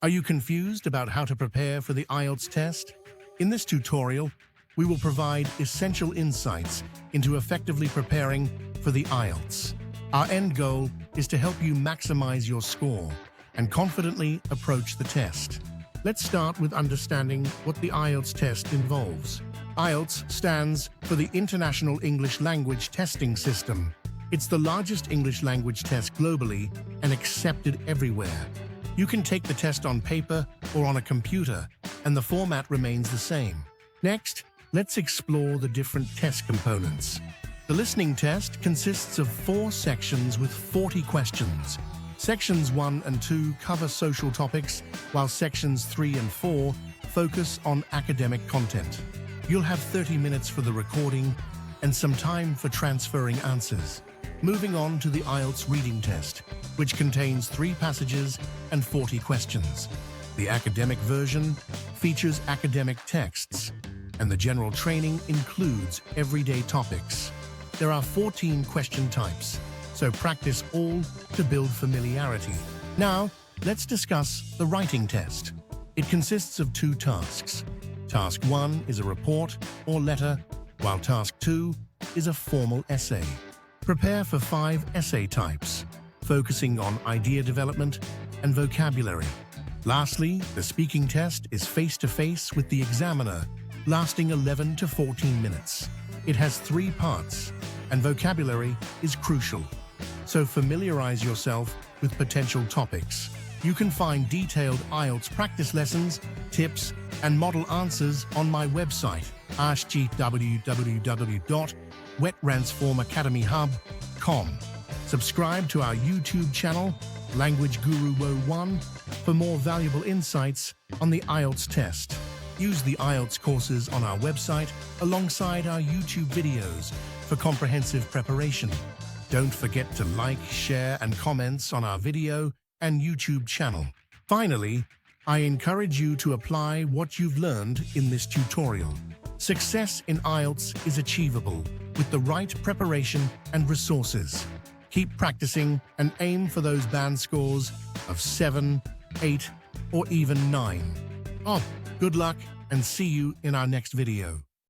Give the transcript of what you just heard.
Are you confused about how to prepare for the IELTS test? In this tutorial, we will provide essential insights into effectively preparing for the IELTS. Our end goal is to help you maximize your score and confidently approach the test. Let's start with understanding what the IELTS test involves. IELTS stands for the International English Language Testing System. It's the largest English language test globally and accepted everywhere. You can take the test on paper or on a computer, and the format remains the same. Next, let's explore the different test components. The listening test consists of 4 sections with 40 questions. Sections 1 and 2 cover social topics, while sections 3 and 4 focus on academic content. You'll have 30 minutes for the recording and some time for transferring answers. Moving on to the IELTS reading test, which contains 3 passages and 40 questions. The academic version features academic texts, and the general training includes everyday topics. There are 14 question types, so practice all to build familiarity. Now, let's discuss the writing test. It consists of 2 tasks. Task 1 is a report or letter, while Task 2 is a formal essay. Prepare for 5 essay types, focusing on idea development and vocabulary. Lastly, the speaking test is face-to-face with the examiner, lasting 11 to 14 minutes. It has 3 parts, and vocabulary is crucial. So familiarize yourself with potential topics. You can find detailed IELTS practice lessons, tips, and model answers on my website, www.wettransformacademyhub.com. Subscribe to our YouTube channel, Language Guru01, for more valuable insights on the IELTS test. Use the IELTS courses on our website alongside our YouTube videos for comprehensive preparation. Don't forget to like, share, and comments on our video and YouTube channel. Finally, I encourage you to apply what you've learned in this tutorial. Success in IELTS is achievable with the right preparation and resources. Keep practicing and aim for those band scores of 7, 8, or even 9. Good luck and see you in our next video.